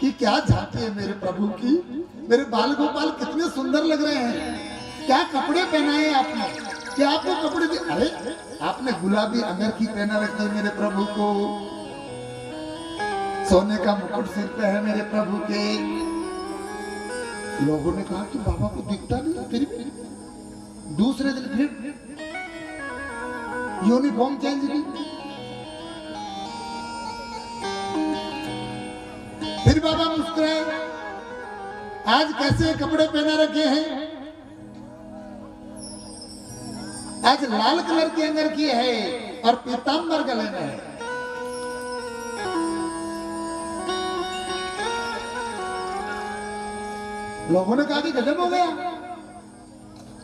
कि क्या झांकी है मेरे प्रभु की। मेरे बाल गोपाल कितने सुंदर लग रहे हैं। क्या कपड़े पहनाए आपने, क्या आपको कपड़े दिए? अरे आपने गुलाबी अंगरखी पहना रखी है मेरे प्रभु को, सोने का मुकुट सिर पे है मेरे प्रभु के। लोगों ने कहा कि बाबा को दिखता नहीं, फिर भी दूसरे दिन फिर यूनिफॉर्म चेंज की, फिर बाबा मुस्कुराए। आज कैसे कपड़े पहना रखे हैं? आज लाल कलर की अंगरखी है और पीतांबर गले में है। लोगों ने कहा कि गजब हो गया।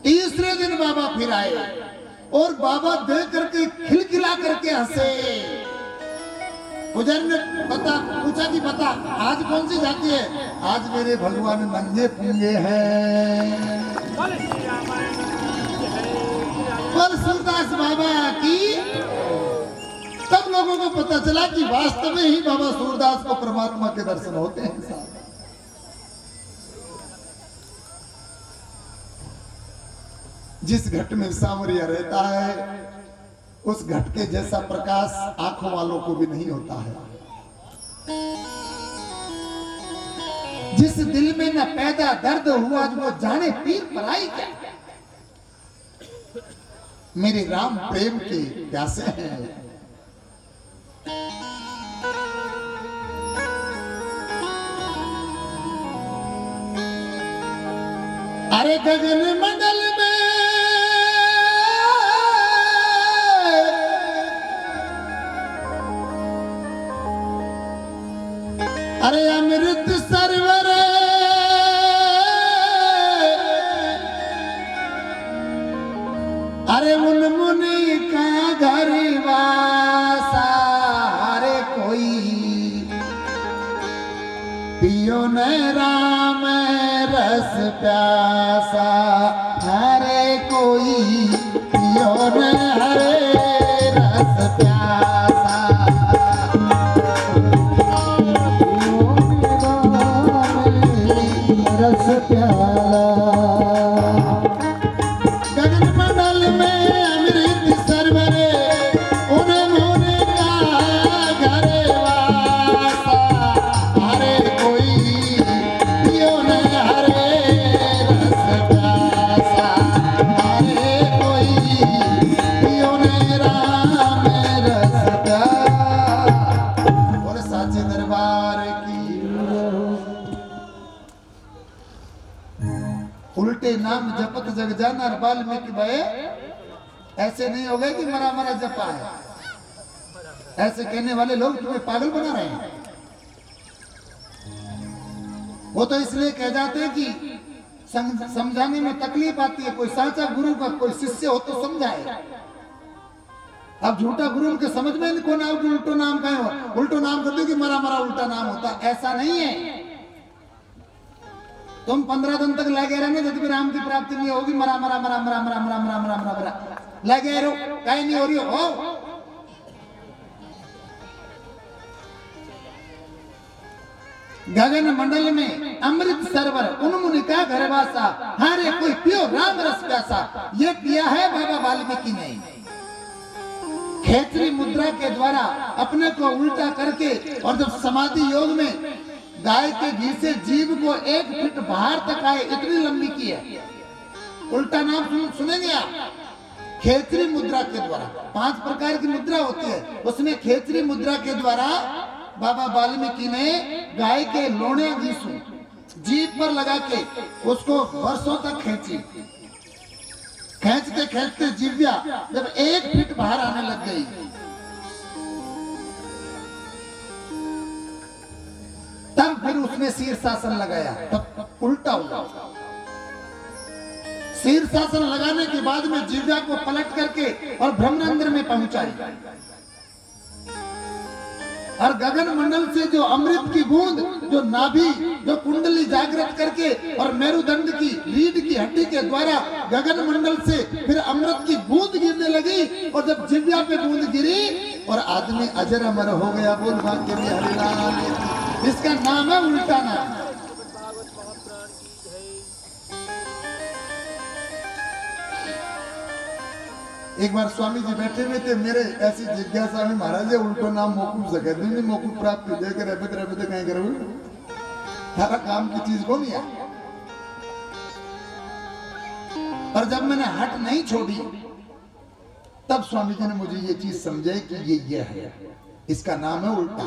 तीसरे दिन बाबा फिर आए और बाबा देख करके खिलखिला करके हंसे। पुजारी ने पूछा कि बता आज कौन सी जाती है? आज मेरे भगवान नंगे पुंगे हैं। बोल सूरदास बाबा की। तब लोगों को पता चला कि वास्तव में ही बाबा सूरदास को परमात्मा के दर्शन होते हैं साहब। जिस घट में सांवरिया रहता है उस घट के जैसा प्रकाश आंखों वालों को भी नहीं होता है। जिस दिल में न पैदा दर्द हुआ वो जाने पीर पलाई क्या। मेरे राम प्रेम के प्यासे हैं। अरे गगन मंडल में अरे अमृत सरवर अरे उन मुनि का घर वासा। अरे कोई पियो न राम रस प्यासा। अरे कोई पियो न हरे रस प्यासा। रस प्याला गगन मंडल में अमृत सरवर उन मुनि का घर वासा। अरे कोई पियो न हरे रस प्यासा। अरे कोई पियो न राम रस प्यासा। और साचे दरबार की। उल्टे नाम जपत जग जाना वाल्मीकि भय। ऐसे नहीं हो गए कि मरा मरा जपा है। ऐसे कहने वाले लोग तुम्हें पागल बना रहे हैं। वो तो इसलिए कह जाते हैं कि समझाने में तकलीफ आती है। कोई साचा गुरु का कोई शिष्य हो तो समझाए। अब झूठा गुरु के समझ में नहीं कौन उल्टो नाम का है। उल्टो नाम करते कि मरा मरा उल्टा नाम होता। ऐसा नहीं है। तुम 15 दिन तक लगे रहना जब भी राम की प्राप्ति नहीं होगी। मरा मरा मरा मरा मरा मरा मरा मरा मरा मरा लगे रहो, कहीं नहीं हो रही हो। गगन मंडल में अमृत सरवर उन मुनि का घर वासा। हरे कोई पियो राम रस प्यासा। ये पिया है बाबा वाल्मीकि ने। खेचरी मुद्रा के द्वारा अपने को उल्टा करके और जब समाधि योग में गाय के घी से जीभ को 1 फीट बाहर तक आए इतनी लंबी की है। उल्टा नाम सुनेंगे आप। खेचरी मुद्रा के द्वारा 5 प्रकार की मुद्रा होती है। उसमें खेचरी मुद्रा के द्वारा बाबा वाल्मीकि ने गाय के लोने घीसू जीभ पर लगा के उसको वर्षों तक खींची। खींचते खींचते जिव्या जब 1 फीट बाहर आने लग गई तब फिर उसने शीर्षासन लगाया। तब उल्टा हुआ। शीर्षासन लगाने के बाद में जिह्वा को पलट करके और ब्रह्मरंध्र में पहुंचाई। और गगन मंडल से जो अमृत की बूंद जो नाभि जो कुंडली जागृत करके और मेरुदंड की रीढ़ की हड्डी के द्वारा गगन मंडल से फिर अमृत की बूंद गिरने लगी। और जब जिह्वा पे बूंद गिरी और आदमी अजर अमर हो गया। बोल भाग्य में हरिलाल। इसका नाम है उल्टा नाम। एक बार स्वामी जी बैठे हुए थे, मेरे ऐसी जिज्ञासा में, महाराज उल्टो नाम मौकूफ जगह नहीं, मौकूफ प्राप्त देकर रबत कहीं करो सारा काम की चीज को नहीं है। पर जब मैंने हट नहीं छोड़ी तब स्वामी जी ने मुझे ये चीज समझाई कि ये है, इसका नाम है उल्टा।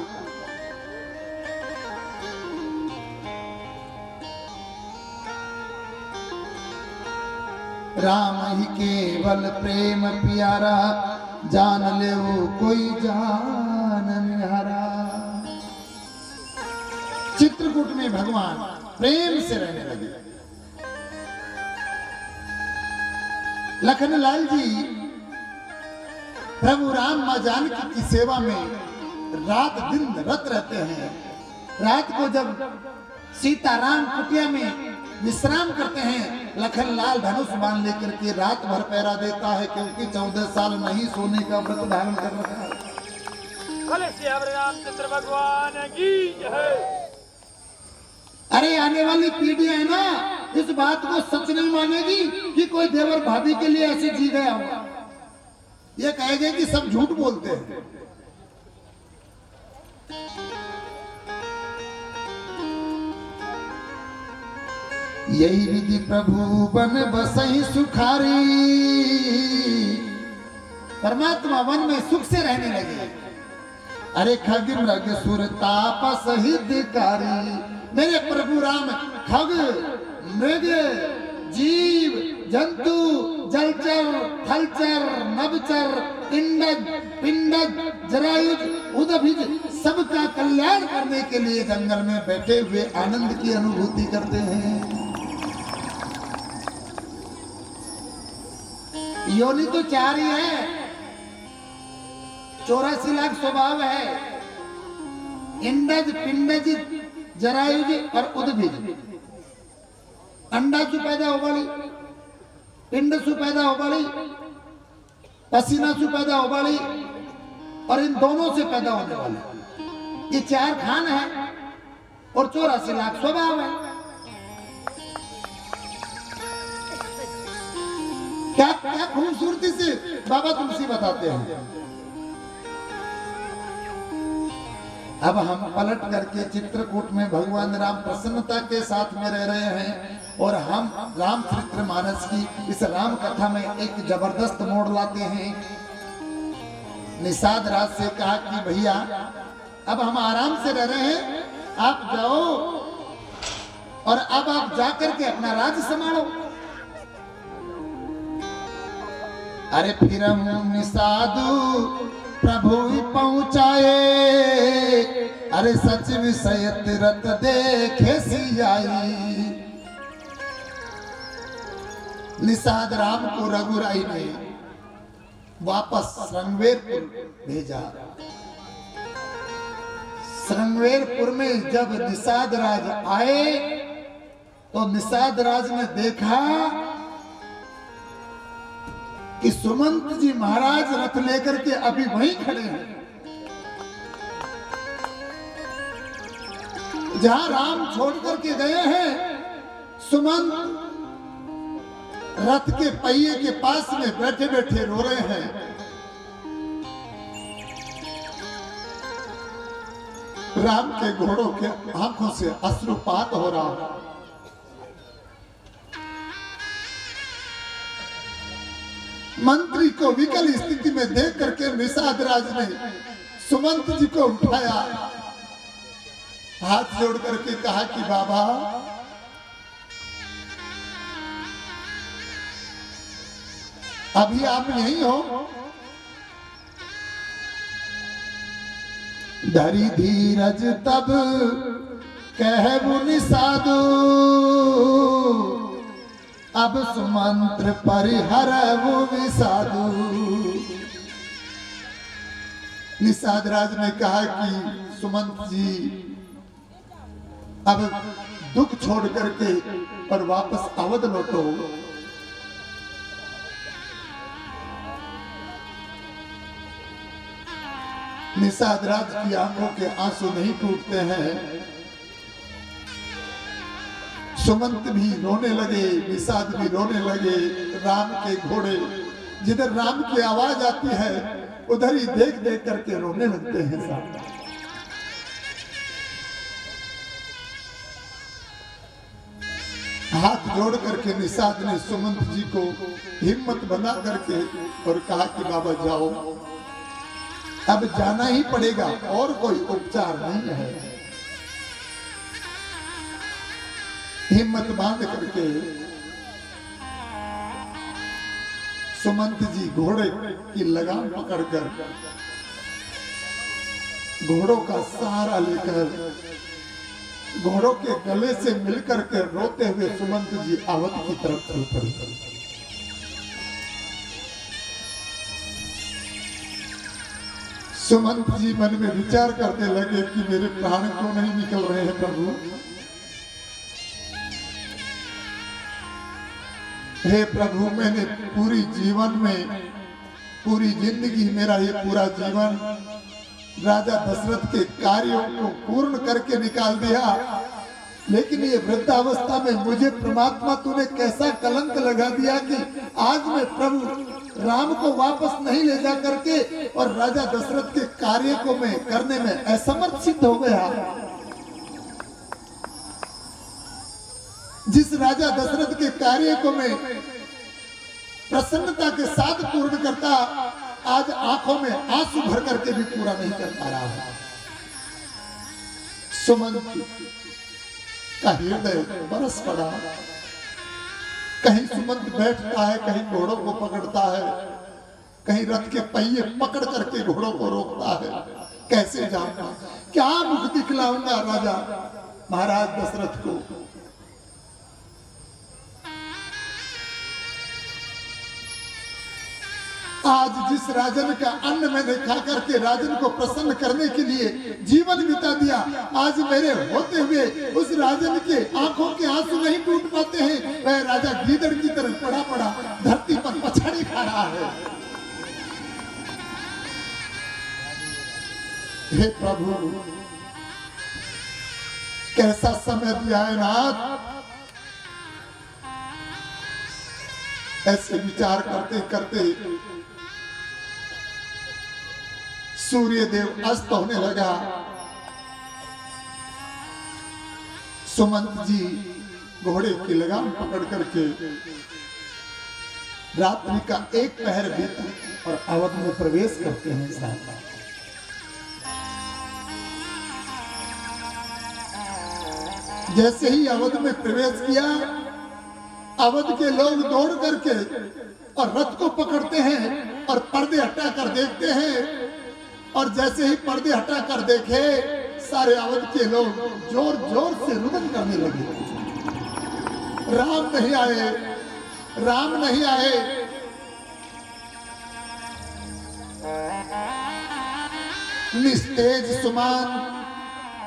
राम ही केवल प्रेम प्यारा, जान ले वो कोई जान निहारा। चित्रकूट में भगवान प्रेम से रहने लगे। लखनलाल जी प्रभु राम मां जानकी की सेवा में रात दिन रत रहते हैं। रात को जब सीताराम कुटिया में विश्राम करते हैं, लखनलाल धनुष बाण लेकर के रात भर पहरा देता है, क्योंकि 14 साल नहीं सोने का व्रत धारण कर रखा है। रामचंद्र भगवान की जय। अरे आने वाली पीढ़ियां है ना, इस बात को सच नहीं मानेगी कि कोई देवर भाभी के लिए ऐसे जी गया होगा। ये कहेंगे कि सब झूठ बोलते हैं। यही विधि प्रभु बन बसई सुखारी। परमात्मा वन में सुख से रहने लगे। अरे खग मृग सुर तापस हितकारी। मेरे प्रभु राम खग मृग जीव जंतु जलचर थलचर नभचर इंडज पिंडज जरायुज उदभिज सबका कल्याण करने के लिए जंगल में बैठे हुए आनंद की अनुभूति करते हैं। योनि तो 4 ही है, 84 लाख स्वभाव है। इंडज पिंडज जरायुज और उद्भिज। अंडा से पैदा हो बड़ी, पिंड से पैदा हो बड़ी, पसीना से पैदा हो बड़ी, और इन दोनों से पैदा होने वाले ये 4 खान है और 84 लाख स्वभाव है। क्या क्या खूबसूरती से बाबा तुलसी बताते हैं। अब हम पलट करके चित्रकूट में भगवान राम प्रसन्नता के साथ में रह रहे हैं, और हम रामचरितमानस की इस राम कथा में एक जबरदस्त मोड़ लाते हैं। निषाद राज से कहा कि भैया अब हम आराम से रह रहे हैं, आप जाओ और अब आप जाकर के अपना राज्य संभालो। अरे फिर हम निषादु प्रभु पहुंचाए। अरे सच विषय रत देखे सियाई। निषाद राम को रघुराई ने वापस श्रृंगवेरपुर भेजा। श्रृंगवेरपुर में जब निषाद राज आए तो निषाद राज ने देखा कि सुमंत जी महाराज रथ लेकर के अभी वहीं खड़े हैं जहां राम छोड़ करके गए हैं। सुमंत रथ के पहिए के पास में बैठे बैठे रो रहे हैं। राम के घोड़ों के आंखों से अश्रुपात हो रहा। मंत्री को विकल स्थिति में देख करके निषाद राज ने सुमंत जी को उठाया, हाथ जोड़ करके कहा कि बाबा अभी आप यहीं हो। धरी धीरज तब कहबु निषादु। अब सुमंत्र परिहरबु विषादु। निषाद राज ने कहा कि सुमंत जी अब दुख छोड़ करके और वापस अवध लौटो। निषाद राज की आंखों के आंसू नहीं टूटते हैं। सुमंत भी रोने लगे, निषाद भी रोने लगे। राम के घोड़े, जिधर राम की आवाज आती है उधर ही देख देख करके रोने लगते हैं साहब। हाथ जोड़ करके निषाद ने सुमंत जी को हिम्मत बना करके और कहा कि बाबा जाओ, अब जाना ही पड़ेगा और कोई उपचार नहीं है। हिम्मत बांध करके सुमंत जी घोड़े की लगाम पकड़कर घोड़ों का सहारा लेकर घोड़ों के गले से मिलकर के रोते हुए सुमंत जी अवध की तरफ चल पड़े। सुमंत जी मन में विचार करने लगे कि मेरे प्राण क्यों नहीं निकल रहे हैं प्रभु। हे प्रभु, मैंने पूरी जीवन में, पूरी जिंदगी, मेरा ये पूरा जीवन राजा दशरथ के कार्यों को पूर्ण करके निकाल दिया, लेकिन ये वृद्धावस्था में मुझे परमात्मा तूने कैसा कलंक लगा दिया कि आज मैं प्रभु राम को वापस नहीं ले जा करके और राजा दशरथ के कार्य को मैं करने में असमर्थ सिद्ध हो गया। जिस राजा दशरथ के कार्य को मैं प्रसन्नता के साथ पूर्ण करता, आज आंखों में आंसू भर करके भी पूरा नहीं कर पा रहा हूं। सुमंत का हृदय बरस पड़ा। कहीं सुमंत बैठता है, कहीं घोड़ों को पकड़ता है, कहीं रथ के पहिए पकड़ करके घोड़ों को रोकता है। कैसे जाऊंगा, क्या मुख दिखलाऊंगा राजा महाराज दशरथ को। आज जिस राजन का अन्न मैंने खा करके राजन को प्रसन्न करने के लिए जीवन बिता दिया, आज मेरे होते हुए उस राजन के आंखों के आंसू नहीं टूट पाते हैं। वह राजा गीदड़ की तरह पड़ा पड़ा धरती पर पछाड़ी खा रहा है। हे प्रभु, कैसा समय दिया है नाथ। ऐसे विचार करते करते सूर्य देव अस्त होने लगा। सुमंत जी घोड़े की लगाम पकड़ करके रात्रि का एक पहर बीता और अवध में प्रवेश करते हैं साहब। जैसे ही अवध में प्रवेश किया, अवध के लोग दौड़ करके और रथ को पकड़ते हैं और पर्दे हटा कर देखते हैं। और जैसे ही पर्दे हटा कर देखे, सारे अवध के लोग जोर जोर से रुदन करने लगे। राम नहीं आए, राम नहीं आए। निस्तेज सुमान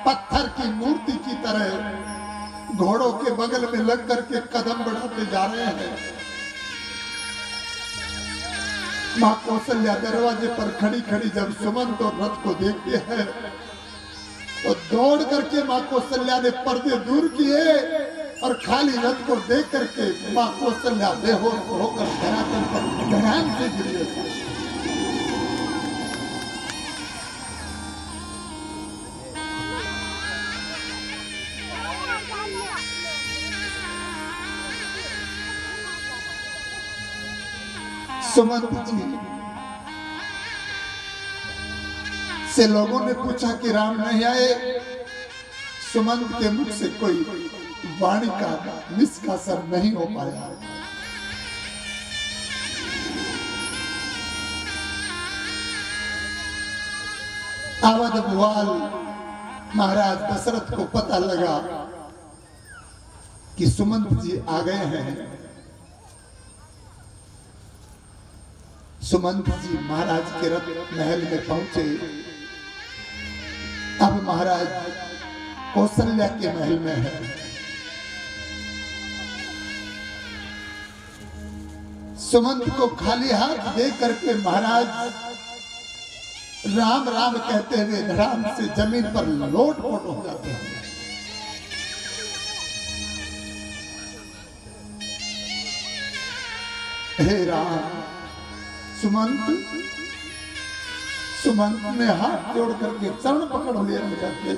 पत्थर की मूर्ति की तरह घोड़ों के बगल में लग करके कदम बढ़ाते जा रहे हैं। मां कौशल्या दरवाजे पर खड़ी खड़ी जब सुमंत और रथ को देखती है तो दौड़ करके मां कौशल्या ने पर्दे दूर किए और खाली रथ को देख करके मां कौशल्या बेहोश होकर धरातल पर ध्यान से गिर गई। सुमंत जी से लोगों ने पूछा कि राम नहीं आए। सुमंत के मुख से कोई वाणी का निष्कासन नहीं हो पाया। अवध भुआल महाराज दशरथ को पता लगा कि सुमंत जी आ गए हैं। सुमंत जी महाराज के रथ महल में पहुंचे। अब महाराज कौशल्या के महल में है। सुमंत को खाली हाथ दे करके महाराज राम राम कहते हुए धड़ाम से जमीन पर लोट-पोट हो जाते हैं। हे राम, सुमंत ने हाथ जोड़ करके चरण पकड़ लिए जाते।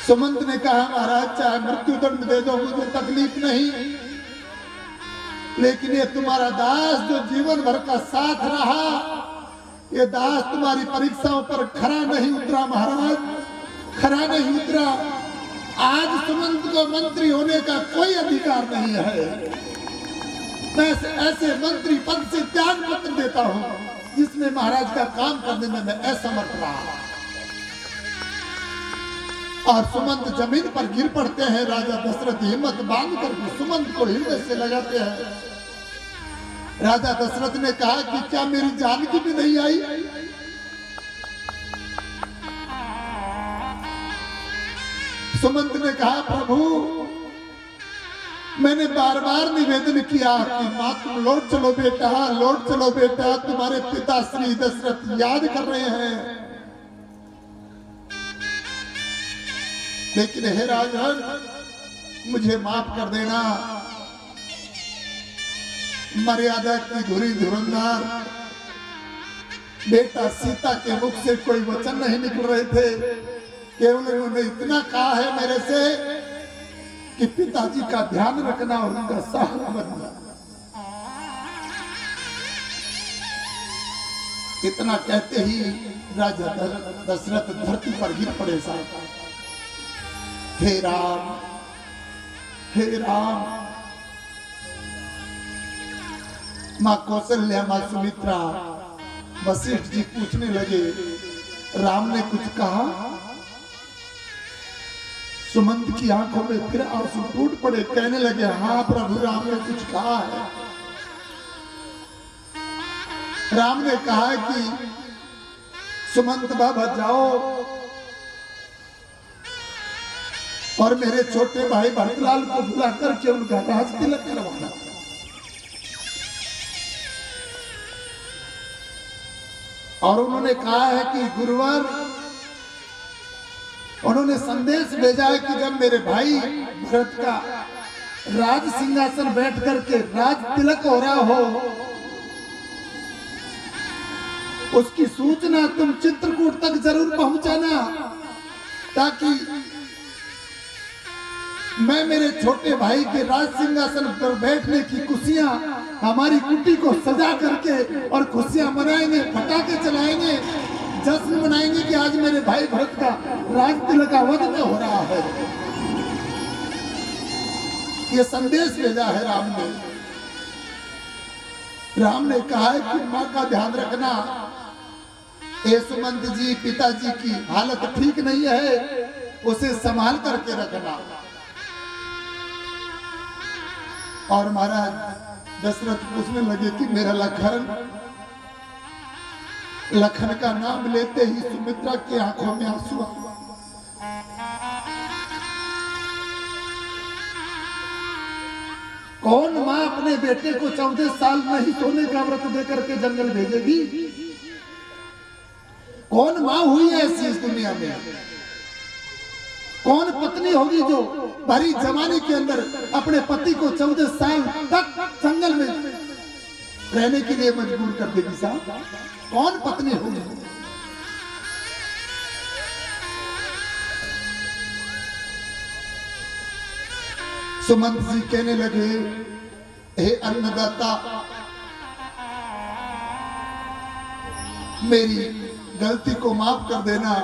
सुमंत ने कहा, महाराज चाहे मृत्यु दंड दे दो, मुझे तकलीफ नहीं, लेकिन ये तुम्हारा दास जो जीवन भर का साथ रहा, ये दास तुम्हारी परीक्षाओं पर खरा नहीं उतरा महाराज, खरा नहीं उतरा। आज सुमंत को मंत्री होने का कोई अधिकार नहीं है। मैं ऐसे मंत्री पद से त्याग पत्र देता हूं जिसमें महाराज का काम करने में मैं असमर्थ रहा। और सुमंत जमीन पर गिर पड़ते हैं। राजा दशरथ हिम्मत बांध कर सुमंत को हृदय से लगाते हैं। राजा दशरथ ने कहा कि क्या मेरी जानकी भी नहीं आई? सुमंत ने कहा, प्रभु मैंने बार बार निवेदन किया कि मां तुम लौट चलो बेटा, लौट चलो बेटा, तुम्हारे पिता श्री दशरथ याद कर रहे हैं। लेकिन हे राजन, मुझे माफ कर देना, मर्यादा की धुरी धुरंधर बेटा सीता के मुख से कोई वचन नहीं निकल रहे थे। केवल उन्होंने इतना कहा है मेरे से कि पिताजी का ध्यान रखना और उनका सहारा बनना। इतना कहते ही राजा दशरथ धरती पर गिर पड़े साहब। हे राम, हे राम। मां कौशल्या, मां सुमित्रा, वशिष्ठ जी पूछने लगे, राम ने कुछ कहा? सुमंत की आंखों में फिर आंसू टूट पड़े। कहने लगे, हाँ प्रभु, राम ने कुछ कहा है। राम ने कहा कि सुमंत बाबा जाओ और मेरे छोटे भाई भरतलाल को बुला करके उनका राज तिलक करवाना। और उन्होंने कहा है कि गुरुवर, उन्होंने संदेश भेजा है कि जब मेरे भाई भरत का राज सिंहासन बैठ करके राज तिलक हो रहा हो, उसकी सूचना तुम चित्रकूट तक जरूर पहुंचाना, ताकि मैं मेरे छोटे भाई के राज सिंहासन पर बैठने की खुशियां हमारी कुटी को सजा करके और खुशियां मनाएंगे, पटाखे चलाएंगे, जश्न मनाएंगे कि आज मेरे भाई भरत का राज तिलकावध में हो रहा है। ये संदेश भेजा है राम ने। राम ने कहा है कि मां का ध्यान रखना। ए सुमंत जी, पिताजी की हालत ठीक नहीं है, उसे संभाल करके रखना। और महाराज दशरथ पूछने लगे कि मेरा लखन का नाम लेते ही सुमित्रा की आंखों में आंसू आ। कौन मां अपने बेटे को 14 साल नहीं सोने का व्रत देकर के जंगल भेजेगी? कौन मां हुई है ऐसी इस दुनिया में? कौन पत्नी होगी जो भरी जवानी के अंदर अपने पति को 14 साल तक जंगल में रहने के लिए मजबूर कर देगी? साहब, कौन पत्नी होगी? सुमंत जी कहने लगे, हे अन्नदाता, मेरी गलती को माफ कर देना।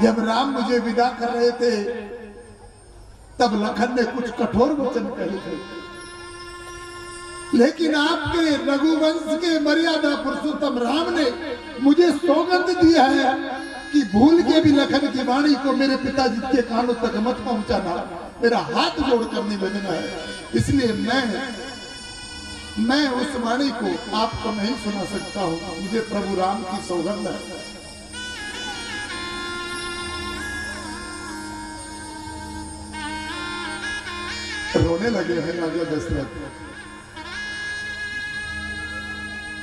जब राम मुझे विदा कर रहे थे तब लखन ने कुछ कठोर वचन कहे थे, लेकिन आपके रघुवंश के मर्यादा पुरुषोत्तम राम ने मुझे सौगंध दिया है कि भूल के भी लखन की वाणी को मेरे पिताजी के कानों तक मत पहुंचाना। मेरा हाथ जोड़कर निवेदन है, इसलिए मैं उस वाणी को आपको नहीं सुना सकता हूं। मुझे प्रभु राम की सौगंध है। रोने लगे हैं राजा दशरथ।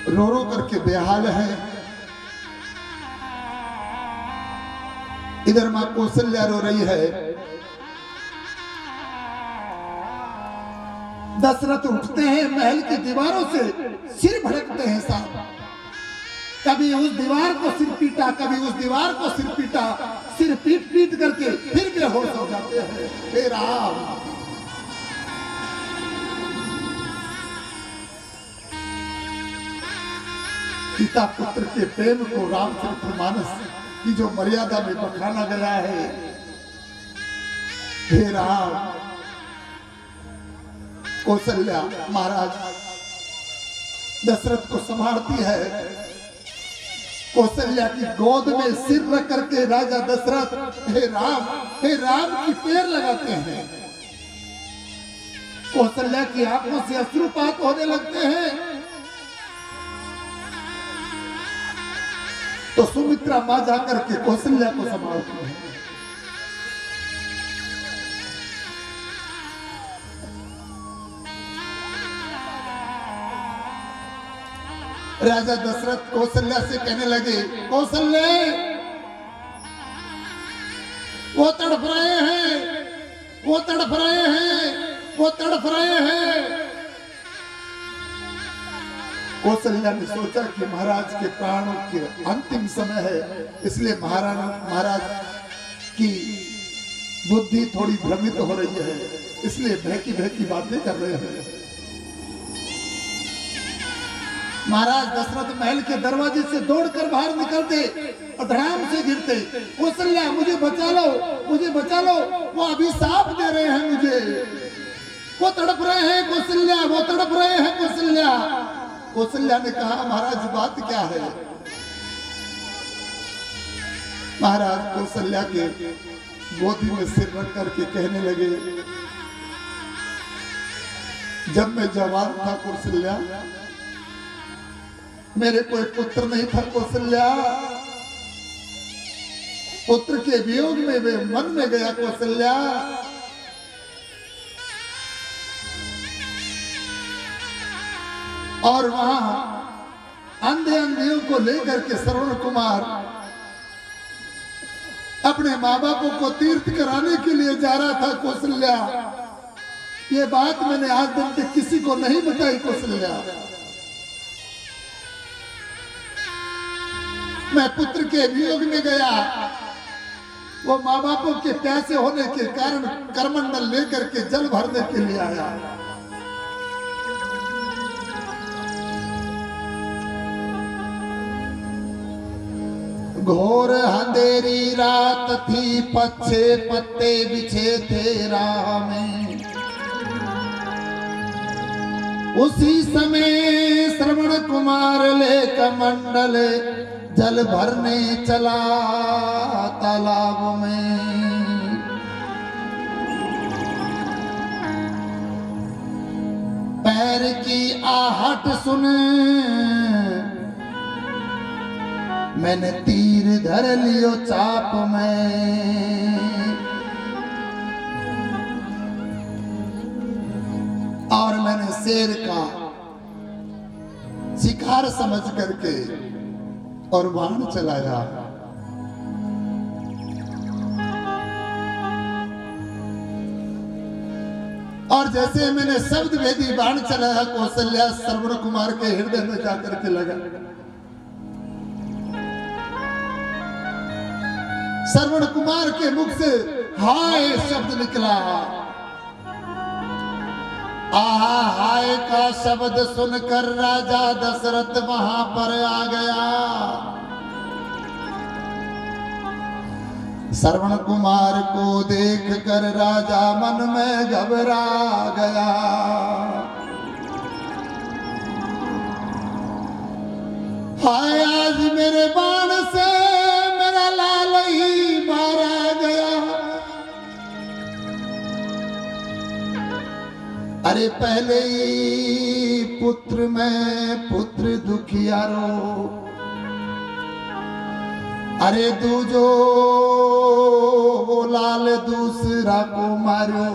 रो रो करके बेहाल है। इधर मां कौशल्या रो रही है। दशरथ उठते हैं महल की दीवारों से, सिर भड़कते हैं साहब। कभी उस दीवार को सिर पीटा, कभी उस दीवार को सिर पीटा, सिर पीट पीट करके फिर बेहोश हो जाते हैं। हे राम, पिता पुत्र के प्रेम को रामचरितमानस की जो मर्यादा में बखाना गया है। हे राम, कौशल्या महाराज दशरथ को संभालती है। कौशल्या की गोद में सिर रख करके राजा दशरथ हे राम की पैर लगाते हैं। कौशल्या की आंखों से अश्रुपात होने लगते हैं। तो सुमित्रा मां जाकर के कौशल्या को संभालती है। राजा दशरथ कौशल्या से कहने लगे, कौशल्या वो तड़प रहे हैं, वो तड़प रहे हैं, वो तड़प रहे हैं। कौशल्या ने सोचा कि महाराज के प्राणों के अंतिम समय है, इसलिए महाराज की बुद्धि थोड़ी भ्रमित हो रही है, इसलिए बहकी बहकी बातें कर रहे हैं। महाराज दशरथ महल के दरवाजे से दौड़कर बाहर निकलते और धड़ाम से गिरते। कौशल्या मुझे बचा लो, मुझे बचा लो, वो अभिशाप दे रहे हैं मुझे, वो तड़प रहे हैं कौशल्या, वो तड़प रहे हैं कौशल्या। कौशल्या ने कहा, महाराज बात क्या है? महाराज कौशल्या के गोदी में सिर रख करके कहने लगे, जब मैं जवान था कौशल्या, मेरे कोई पुत्र नहीं था कौशल्या, पुत्र के वियोग में वे मन में गया कौशल्या। और वहां अंधे अंधियों को लेकर के श्रवण कुमार अपने माँ बापों को तीर्थ कराने के लिए जा रहा था कौशल्या। ये बात मैंने आज तक किसी को नहीं बताई कौशल्या। मैं पुत्र के वियोग में गया, वो माँ बापों के प्यासे होने के कारण करमंडल लेकर के जल भरने के लिए आया। घोर अंधेरी रात थी, पच्छे पत्ते बिछे थे राह में। उसी समय श्रवण कुमार ले कमंडल जल भरने चला तालाब में। पैर की आहट सुन मैंने तीर धर लियो चाप में। और मैंने शेर का शिकार समझ करके और बाण चलाया। और जैसे मैंने शब्द भेदी बाण चलाया, कौशल्या श्रवण कुमार के हृदय में जाकर के लगा। श्रवण कुमार के मुख से हाय शब्द निकला। आहा हाय का शब्द सुनकर राजा दशरथ वहां पर आ गया। श्रवण कुमार को देख कर राजा मन में घबरा गया। हाय आज मेरे बाण से मेरा लाल ही मारा गया। अरे पहले ही पुत्र में पुत्र दुखियारो, अरे दूजो लाल दूसरा को मारो।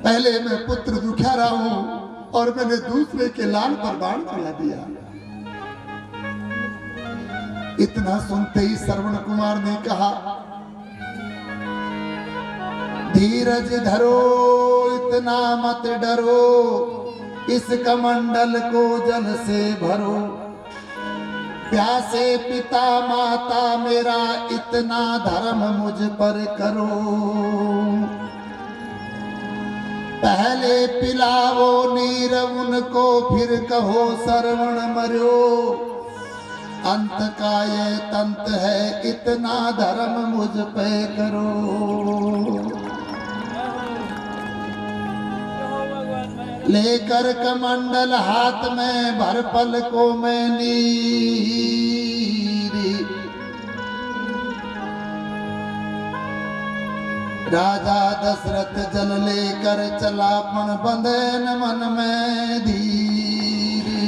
पहले मैं पुत्र दुखियारा हूं, और मैंने दूसरे के लाल पर बाण चला दिया। इतना सुनते ही श्रवण कुमार ने कहा, धीरज धरो, इतना मत डरो, इस कमंडल को जल से भरो। प्यासे पिता माता मेरा, इतना धर्म मुझ पर करो। पहले पिलाओ नीर उनको, फिर कहो श्रवण मरो। अंत का ये तंत है, इतना धर्म मुझ पे करो। लेकर कमंडल हाथ में, भर पल को मैं नीरी। राजा दशरथ जल लेकर चला, पण बंधे न मन में धीरी।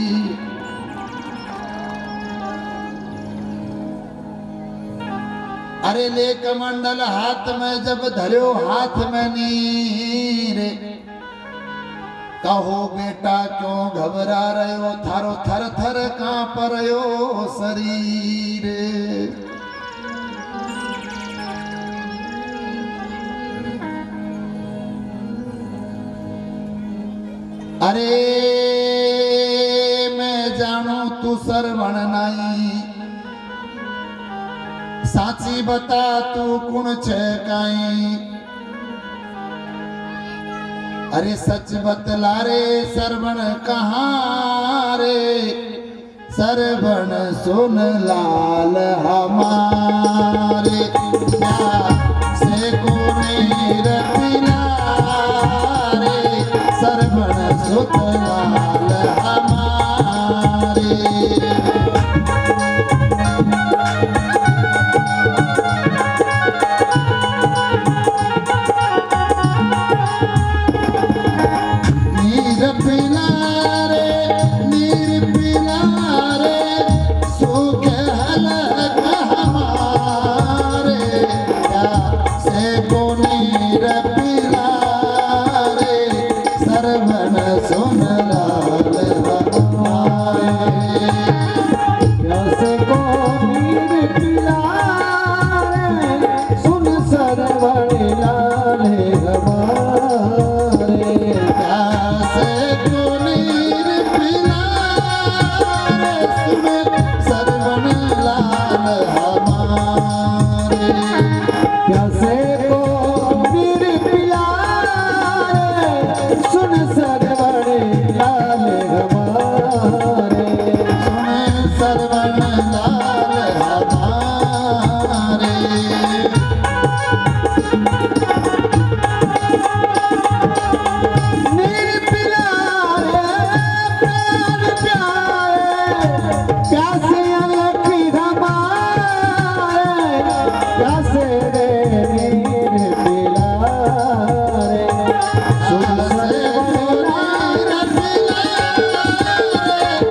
अरे ले कमंडल हाथ में जब धर्यो, हाथ में नीर। कहो बेटा क्यों घबरा रहे हो, थारो थर थर कांप रहो शरीर। अरे मैं जानू तू श्रवण नहीं, साची बता तू कुण छे काई। अरे सच बतला रे श्रवण कहाँ रे, श्रवण सुन लाल हमारे। से को नीर